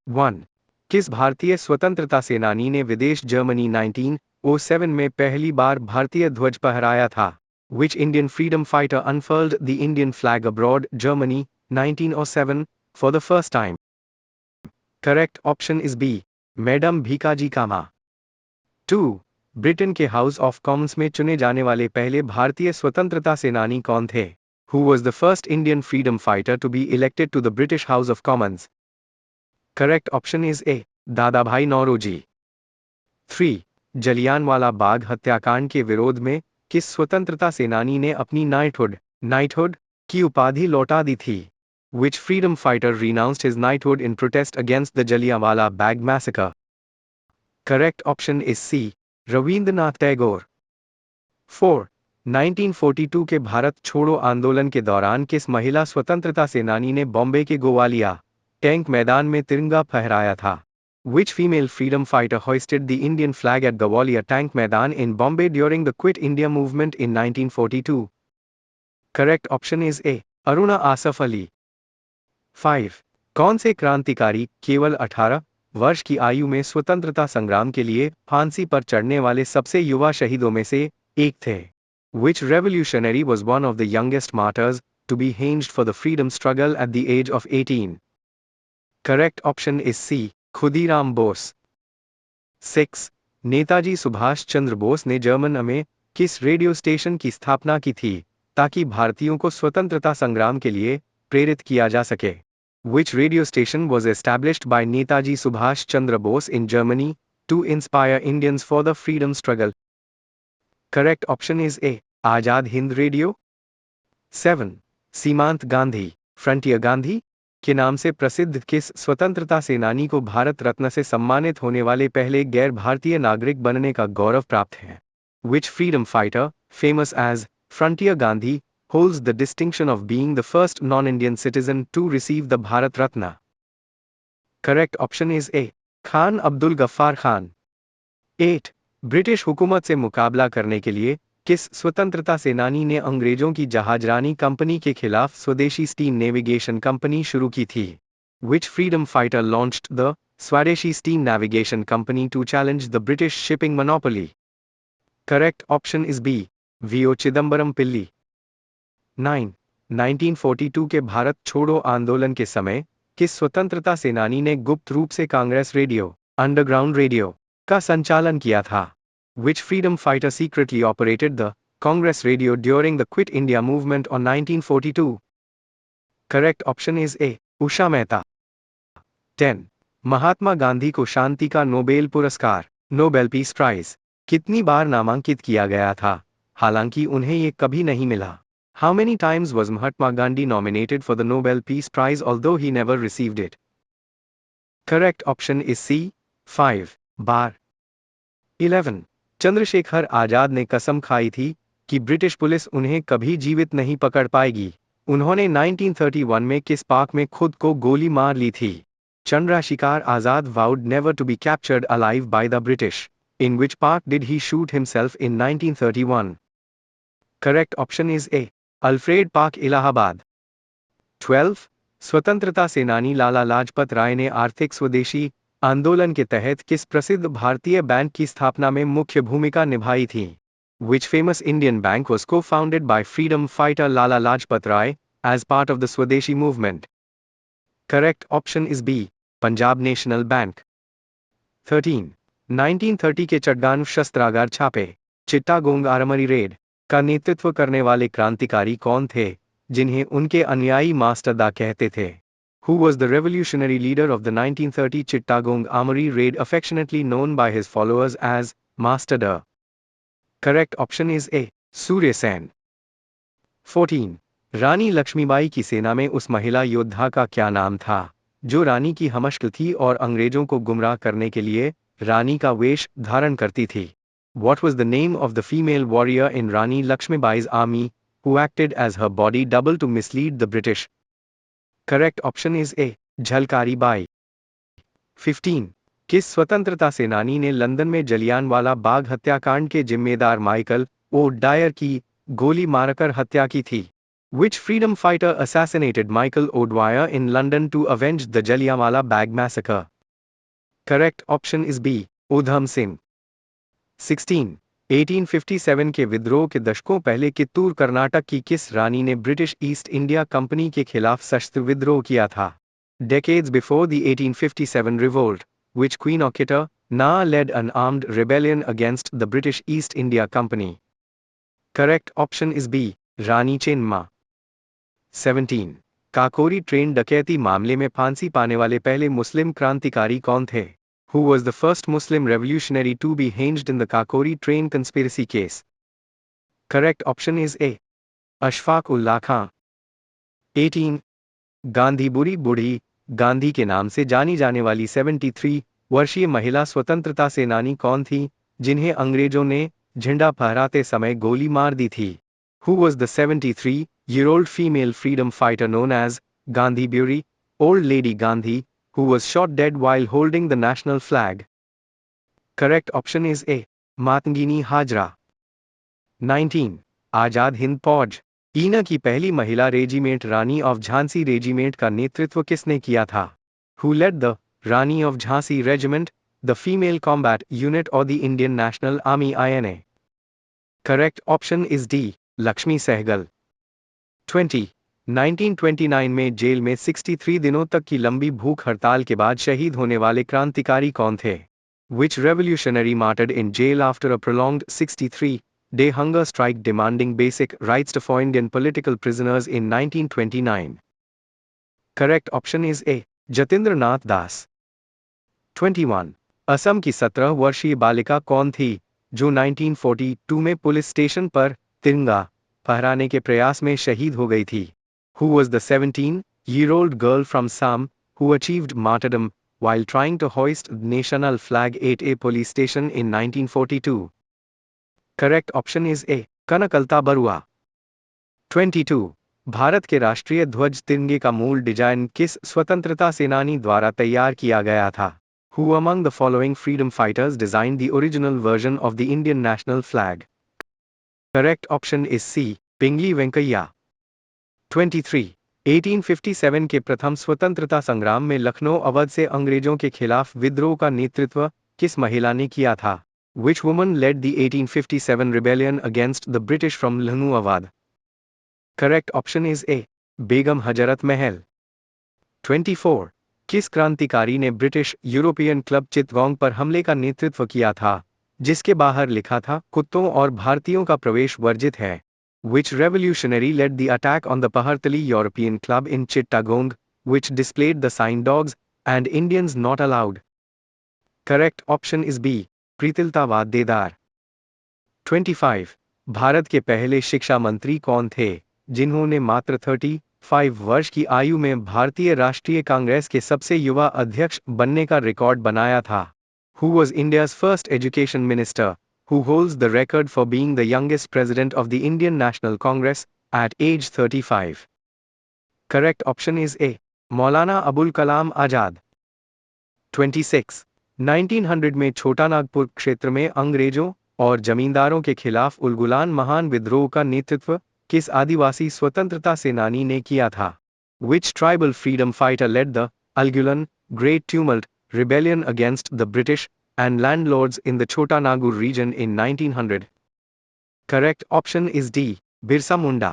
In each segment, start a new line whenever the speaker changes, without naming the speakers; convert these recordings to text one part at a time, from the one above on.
1. किस भारतीय स्वतंत्रता सेनानी ने विदेश जर्मनी 1907 में पहली बार भारतीय ध्वज फहराया था? Which Indian freedom fighter unfurled the Indian flag abroad, Germany, 1907, for the first time? Correct option is B. Madam Bhikaji Cama. 2. Britain के हाउस ऑफ कॉमन्स में चुने जाने वाले पहले भारतीय स्वतंत्रता सेनानी कौन थे? Who was the first Indian freedom fighter to be elected to the British House of Commons? Correct option is A. Dadabhai Naoroji. 3. Jallianwala Bagh हत्याकांड के विरोध में किस स्वतंत्रता सेनानी ने अपनी नाइटहुड की उपाधि लौटा दी थी? Which freedom fighter renounced his knighthood in protest against the Jallianwala Bagh massacre? Correct option is C. Rabindranath Tagore. 4. 1942 के भारत छोड़ो आंदोलन के दौरान किस महिला स्वतंत्रता सेनानी ने बॉम्बे के गोवालिया टैंक मैदान में तिरंगा फहराया था? Which female freedom fighter hoisted the Indian flag at Gwalior Tank Maidan in Bombay during the Quit India movement in 1942? Correct option is A. Aruna Asaf Ali. 5. कौन से क्रांतिकारी केवल 18 वर्ष की आयु में स्वतंत्रता संग्राम के लिए फांसी पर चढ़ने वाले सबसे युवा शहीदों में से एक थे? Which revolutionary was one of the youngest martyrs to be hanged for the freedom struggle at the age of 18? Correct option is C. Khudiram Bose. 6. Netaji Subhash Chandra Bose ने जर्मन में किस रेडियो स्टेशन की स्थापना की थी ताकि भारतीयों को स्वतंत्रता संग्राम के लिए प्रेरित किया जा सके? Which radio station was established by Netaji Subhash Chandra Bose in Germany to inspire Indians for the freedom struggle? Correct option is A. Azad Hind radio. 7. सीमांत गांधी फ्रंटियर गांधी के नाम से प्रसिद्ध किस स्वतंत्रता सेनानी को भारत रत्न से सम्मानित होने वाले पहले गैर भारतीय नागरिक बनने का गौरव प्राप्त है? Which freedom fighter, famous as Frontier Gandhi, holds the distinction of being the first non-Indian citizen to receive the Bharat Ratna? Correct option is A. Khan Abdul Ghaffar Khan. 8. British हुकूमत से मुकाबला करने के लिए किस स्वतंत्रता सेनानी ने अंग्रेजों की जहाजरानी कंपनी के खिलाफ स्वदेशी स्टीम नेविगेशन कंपनी शुरू की थी? Which freedom fighter launched the Swadeshi Steam Navigation Company to challenge the British shipping monopoly? Correct option is B. V.O. Chidambaram पिल्ली। 9. 1942 के भारत छोड़ो आंदोलन के समय किस स्वतंत्रता सेनानी ने गुप्त रूप से कांग्रेस रेडियो अंडरग्राउंड रेडियो का संचालन किया था? Which freedom fighter secretly operated the Congress radio during the Quit India movement on 1942? Correct option is A. Usha Mehta. 10. Mahatma Gandhi को शांति का नोबेल पुरस्कार नोबेल पीस प्राइज कितनी बार नामांकित किया गया था हालांकि उन्हें ये कभी नहीं मिला? How many times was Mahatma Gandhi nominated for the Nobel Peace Prize although he never received it? Correct option is C. 5 बार। 11. चंद्रशेखर आजाद ने कसम खाई थी कि ब्रिटिश पुलिस उन्हें कभी जीवित नहीं पकड़ पाएगी। उन्होंने 1931 में किस पार्क में खुद को गोली मार ली थी? Chandrasekhar Azad vowed never to be captured alive by the British. In which park did he shoot himself in 1931? Correct option is A. Alfred park Allahabad. 12. स्वतंत्रता सेनानी लाला लाजपत राय ने आर्थिक स्वदेशी आंदोलन के तहत किस प्रसिद्ध भारतीय बैंक की स्थापना में मुख्य भूमिका निभाई थी? Which famous Indian bank was co-founded by freedom fighter Lala Lajpat Rai as part of the Swadeshi movement? Correct option is B. Punjab national bank. 13. 1930 के चट्टान शस्त्रागार छापे चिट्टागोंग आर्मरी रेड का नेतृत्व करने वाले क्रांतिकारी कौन थे जिन्हें उनके अनुयायी मास्टर दा कहते थे? Who was the revolutionary leader of the 1930 Chittagong Armory raid affectionately known by his followers as Master Da? Correct option is A. Surya Sen. 14. रानी लक्ष्मीबाई की सेना में उस महिला योद्धा का क्या नाम था जो रानी की हमशक्ल थी और अंग्रेजों को गुमराह करने के लिए रानी का वेश धारण करती थी? What was the name of the female warrior in Rani Lakshmibai's army who acted as her body double to mislead the British? Correct option is A. Jhalkari Bai. 15. किस स्वतंत्रता सेनानी ने लंदन में जलियांवाला बाग हत्याकांड के जिम्मेदार माइकल ओ डायर की गोली मारकर हत्या की थी? Which freedom fighter assassinated Michael O'Dwyer in London to avenge the Jallianwala Bagh massacre? Correct option is B, Udham Singh. 16. 1857 के विद्रोह के दशकों पहले कित्तूर कर्नाटक की किस रानी ने ब्रिटिश ईस्ट इंडिया कंपनी के खिलाफ सशस्त्र विद्रोह किया था? Decades before the 1857 revolt, which Queen Okita Na led an armed rebellion against the British East India Company. Correct option is B, Rani Chenma. 17. Kakori train डकैती मामले में फांसी पाने वाले पहले मुस्लिम क्रांतिकारी कौन थे? Who was the first Muslim revolutionary to be hanged in the Kakori train conspiracy case? Correct option is A, Ashfaq Ullah Khan. 18. Gandhi बुरी बूढ़ी गांधी के नाम से जानी जाने वाली 73 वर्षीय महिला स्वतंत्रता सेनानी कौन थी जिन्हें अंग्रेजों ने झंडा फहराते समय गोली मार दी थी? Who was the 73-year-old female freedom fighter known as Gandhi Bury, Old Lady Gandhi, who was shot dead while holding the national flag? Correct option is A, Matangini Hajra. 19. Azad Hind फौज ईना की पहली महिला regiment Rani of Jhansi regiment का नेतृत्व किसने किया था? Who led the Rani of Jhansi Regiment, the female combat unit or the Indian National Army INA? Correct option is D, Lakshmi Sehgal. 20. 1929 में जेल में 63 दिनों तक की लंबी भूख हड़ताल के बाद शहीद होने वाले क्रांतिकारी कौन थे? Which revolutionary martyred in jail after a prolonged 63-day hunger strike demanding basic rights for Indian political prisoners in 1929? Correct option is A, Jatinder नाथ दास. 21. असम की 17 वर्षीय बालिका कौन थी जो 1942 में पुलिस स्टेशन पर तिरंगा फहराने के प्रयास में शहीद हो गई थी? Who was the 17-year-old girl from Assam who achieved martyrdom while trying to hoist the national flag at a police station in 1942? Correct option is A, Kanaklata Barua. 22. Bharat के राष्ट्रीय ध्वज तिरंगे का मूल डिजाइन किस स्वतंत्रता सेनानी द्वारा तैयार किया गया था? Who among the following freedom fighters designed the original version of the Indian national flag? Correct option is C, पिंगली वेंकैया. 23. 1857 के प्रथम स्वतंत्रता संग्राम में लखनऊ अवध से अंग्रेजों के खिलाफ विद्रोह का नेतृत्व किस महिला ने किया था? Which woman led the 1857 rebellion against the British from Lannu Awadh? Correct option is A, Begum Hazrat Mahal. 24. किस क्रांतिकारी ने ब्रिटिश यूरोपियन क्लब चित्तगोंग पर हमले का नेतृत्व किया था जिसके बाहर लिखा था कुत्तों और भारतीयों का प्रवेश वर्जित है? Which revolutionary led the attack on the Pahartali European Club in Chittagong, which displayed the sign dogs and Indians not allowed? Correct option is B, Pritilata देदार. 25. Bharat के पहले शिक्षा मंत्री कौन थे जिन्होंने मात्र 35 वर्ष की आयु में भारतीय राष्ट्रीय कांग्रेस के सबसे युवा अध्यक्ष बनने का रिकॉर्ड बनाया था? Who was India's first education minister, who holds the record for being the youngest president of the Indian National Congress at age 35? Correct option is A, Maulana Abul Kalam Azad. 26. 1900 में छोटा नागपुर क्षेत्र में अंग्रेजों और जमींदारों के खिलाफ उलगुलान महान विद्रोह का नेतृत्व किस आदिवासी स्वतंत्रता सेनानी ने किया था? Which tribal freedom fighter led the Ulgulan Great Tumult rebellion against the British and landlords in the Chota Nagur region in 1900? Correct option is D, Birsa Munda.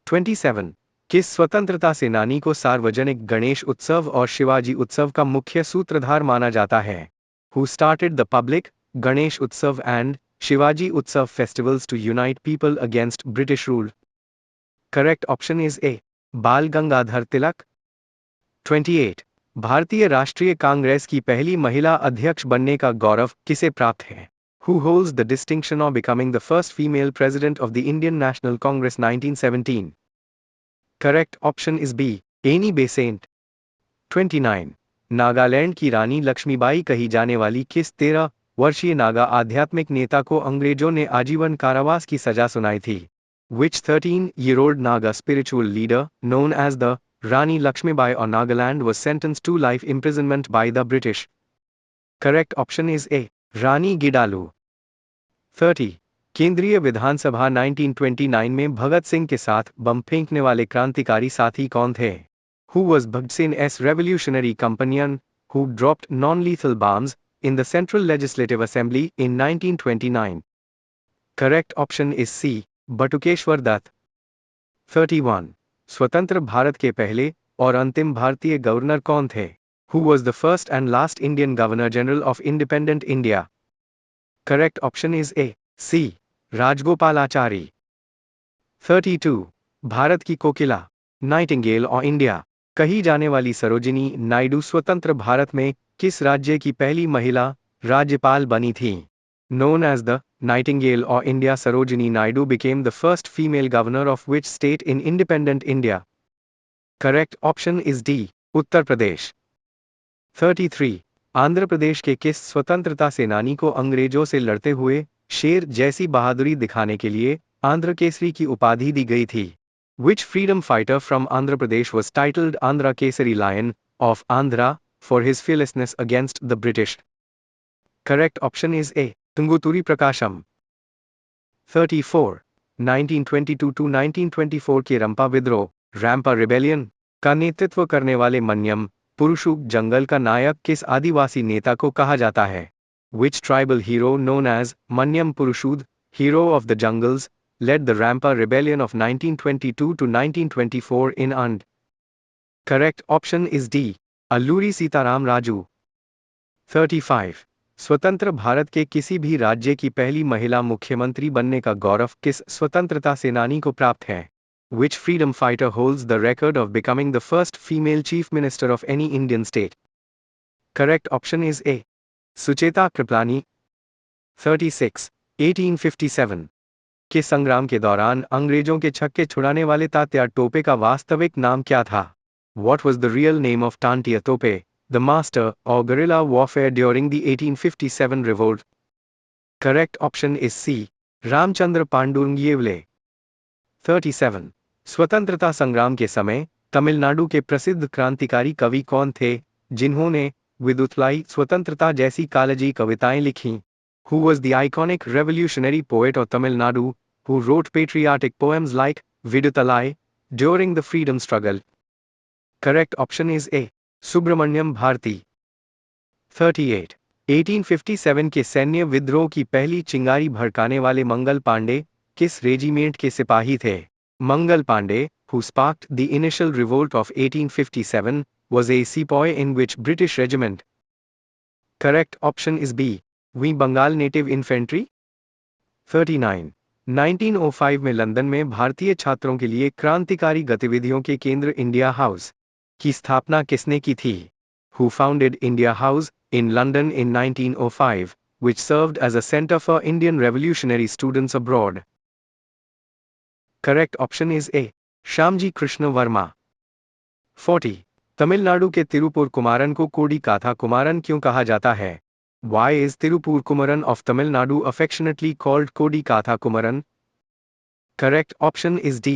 27. किस स्वतंत्रता सेनानी को सार्वजनिक गणेश उत्सव और शिवाजी उत्सव का मुख्य सूत्रधार माना जाता है? Who started the public Ganesh Utsav and Shivaji Utsav festivals to unite people against British rule? Correct option is A, बाल गंगाधर तिलक. 28. भारतीय राष्ट्रीय कांग्रेस की पहली महिला अध्यक्ष बनने का गौरव किसे प्राप्त है? Who holds the distinction of becoming the first female president of the Indian National Congress 1917? Correct option is B, Annie Besant. 29. Nagaland की रानी लक्ष्मीबाई कही जाने वाली किस 13 वर्षीय नागा आध्यात्मिक नेता को अंग्रेजों ने आजीवन कारावास की सजा सुनाई थी? Which 13-year-old Naga spiritual leader, known as the Rani Lakshmibai of Nagaland, was sentenced to life imprisonment by the British? Correct option is A, रानी गिडालू. 30. केंद्रीय विधानसभा 1929 में भगत सिंह के साथ बम फेंकने वाले क्रांतिकारी साथी कौन थे? Who was Bhagat Singh's revolutionary companion, who dropped non-lethal bombs in the Central Legislative Assembly in 1929? Correct option is C. Batukeshwar Dutt. 31. स्वतंत्र भारत के पहले और अंतिम भारतीय गवर्नर कौन थे? Who was the first and last Indian Governor General of Independent India? Correct option is A. C. Rajagopalachari. 32. Bharat की कोकिला, Nightingale of India कही जाने वाली सरोजिनी नायडू स्वतंत्र भारत में किस राज्य की पहली महिला राज्यपाल बनी थी? Known as the Nightingale of India, Sarojini Naidu became the first female governor of which state in independent India? Correct option is D. Uttar Pradesh. 33. Andhra Pradesh के किस स्वतंत्रता सेनानी को अंग्रेजों से लड़ते हुए शेर जैसी बहादुरी दिखाने के लिए आंध्र केसरी की उपाधि दी गई थी? Which freedom fighter from Andhra Pradesh was titled Andhra Kesari Lion of Andhra for his fearlessness against the British? Correct option is A. Tunguturi Prakasham. 34. 1922 to 1924 के रंपा विद्रोह रैम्पा रिबेलियन का नेतृत्व करने वाले मन्यम पुरुषु जंगल का नायक किस आदिवासी नेता को कहा जाता है? Which tribal hero known as Manyam Purushud, hero of the jungles, led the Rampa rebellion of 1922 to 1924 in And? Correct option is D. Alluri Sitaram Raju. 35. स्वतंत्र भारत के किसी भी राज्य की पहली महिला मुख्यमंत्री बनने का गौरव किस स्वतंत्रता सेनानी को प्राप्त है? Which freedom fighter holds the record of becoming the first female chief minister of any Indian state? Correct option is A. Sucheta Kripalani. 36. 1857 के संग्राम के दौरान अंग्रेजों के छक्के छुड़ाने वाले तात्या टोपे का वास्तविक नाम क्या था? What was the real name of Tantia Tope, the master of guerrilla warfare during the 1857 revolt? Correct option is C. Ramchandra पांडुरंगियेवले. 37. स्वतंत्रता संग्राम के समय तमिलनाडु के प्रसिद्ध क्रांतिकारी कवि कौन थे जिन्होंने विदुतलाई स्वतंत्रता जैसी कालजी कविताएं लिखीं? Who was the iconic revolutionary poet of Tamil Nadu who wrote patriotic poems like Viduthalai during the freedom struggle? Correct option is A. Subramaniam Bharti. 38. 1857 के सैन्य विद्रोह की पहली चिंगारी भड़काने वाले मंगल पांडे किस रेजिमेंट के सिपाही थे? Mangal Pandey, who sparked the initial revolt of 1857, was a sepoy in which British regiment? Correct option is B. We Bengal Native Infantry. 39. 1905 में लंदन में भारतीय छात्रों के लिए क्रांतिकारी गतिविधियों के केंद्र इंडिया हाउस की स्थापना किसने की थी? Who founded India House in London in 1905, which served as a center for Indian revolutionary students abroad? Correct option is A. Shyamji Krishna Verma. 40. Tamil Nadu के तिरुपुर कुमारन को कोडी काथा कुमारन क्यों कहा जाता है? Why is Tirupur Kumaran of Tamil Nadu affectionately called Kodi Katha Kumaran? Correct option is D.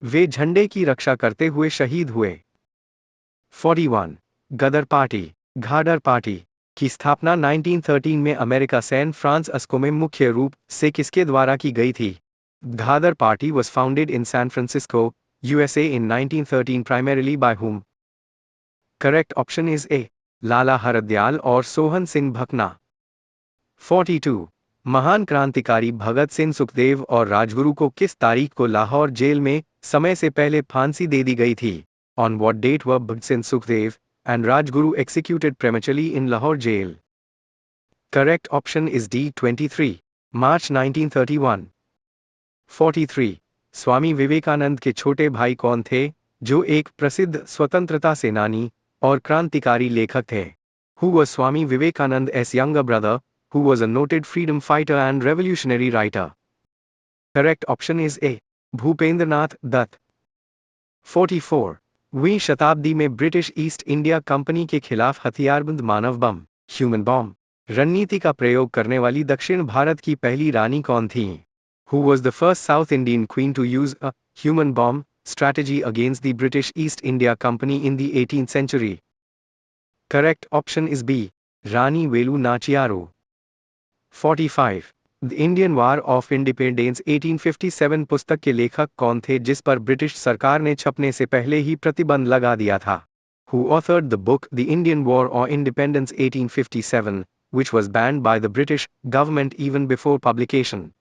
वे झंडे की रक्षा करते हुए शहीद हुए. 41. गदर पार्टी, घाडर पार्टी की स्थापना 1913 में अमेरिका सैन फ्रांसिस्को में मुख्य रूप से किसके द्वारा की गई थी? घादर party was founded in San Francisco, USA in 1913 primarily by whom? Correct option is A. लाला हरदयाल और सोहन सिंह भकना. 42. महान क्रांतिकारी भगत सिंह सुखदेव और राजगुरु को किस तारीख को लाहौर जेल में समय से पहले फांसी दे दी गई थी? On what date were Bhagat Singh Sukhdev and Rajguru executed prematurely in Lahore jail? Correct option is D. 23. March 1931. 43. Swami Vivekananda के छोटे भाई कौन थे जो एक प्रसिद्ध स्वतंत्रता सेनानी और क्रांतिकारी लेखक थे? Who was Swami Vivekananda's younger brother, who was a noted freedom fighter and revolutionary writer? Correct option is A. Bhupendranath Dutt. 44. वीं शताब्दी में ब्रिटिश ईस्ट इंडिया कंपनी के खिलाफ हथियारबंद मानव बम ह्यूमन बॉम्ब रणनीति का प्रयोग करने वाली दक्षिण भारत की पहली रानी कौन थी? Who was the first South Indian queen to use a human bomb strategy against the British East India Company in the 18th century? Correct option is B. Rani Velu Nachiyar. 45. The Indian War of Independence 1857 पुस्तक के लेखक कौन थे जिस पर British सरकार ने छपने से पहले ही प्रतिबंध लगा दिया था? who authored the book The Indian War or Independence 1857, which was banned by the British government even before publication?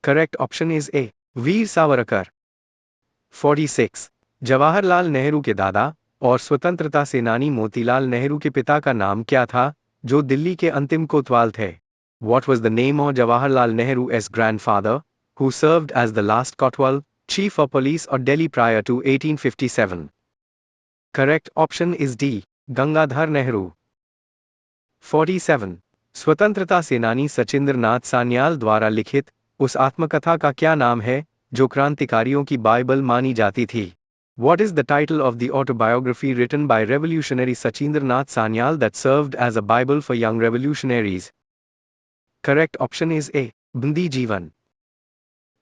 Correct option is A. Veer Savarkar. 46. Jawaharlal Nehru के दादा और स्वतंत्रता सेनानी मोतीलाल नेहरू के पिता का नाम क्या था, जो दिल्ली के अंतिम कोतवाल थे? What was the name of Jawaharlal Nehru's grandfather, who served as the last Kotwal, chief of police of Delhi prior to 1857? Correct option is D. Gangadhar Nehru. 47. स्वतंत्रता सेनानी सचिंद्र नाथ सान्याल द्वारा लिखित उस आत्मकथा का क्या नाम है, जो क्रांतिकारियों की बाइबल मानी जाती थी? What is the title of the autobiography written by revolutionary Sachindra Nath Sanyal that served as a Bible for young revolutionaries? Correct option is A. बंदी जीवन.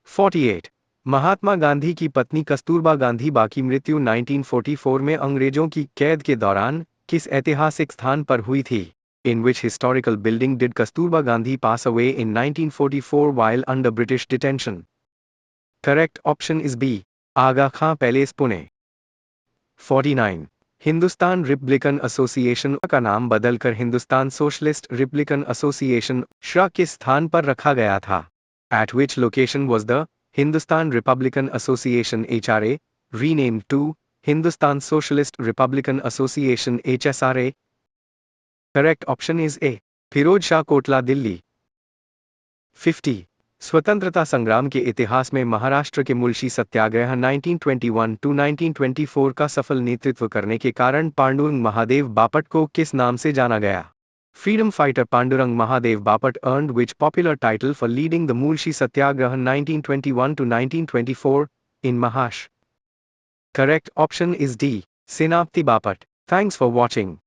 48. महात्मा गांधी की पत्नी कस्तूरबा गांधी बाकी मृत्यु 1944 में अंग्रेजों की कैद के दौरान किस ऐतिहासिक स्थान पर हुई थी? In which historical building did Kasturba Gandhi pass away in 1944 while under British detention? Correct option is B. Aga Khan Palace, Pune. 49. Hindustan Republican association का नाम बदलकर हिंदुस्तान सोशलिस्ट रिपब्लिकन एसोसिएशन श्रा किस स्थान पर रखा गया था? At which location was the Hindustan Republican Association HRA renamed to Hindustan Socialist Republican Association HSRA? Correct option is A. Firoz Shah Kotla, Delhi. 50. स्वतंत्रता संग्राम के इतिहास में महाराष्ट्र के मुलशी सत्याग्रह 1921 to 1924 का सफल नेतृत्व करने के कारण पांडुरंग महादेव बापट को किस नाम से जाना गया? Freedom fighter Pandurang Mahadev Bapat earned which popular title for leading the Mulshi Satyagraha 1921 to 1924 in Maharashtra? Correct option is D. Senapati Bapat. Thanks for watching.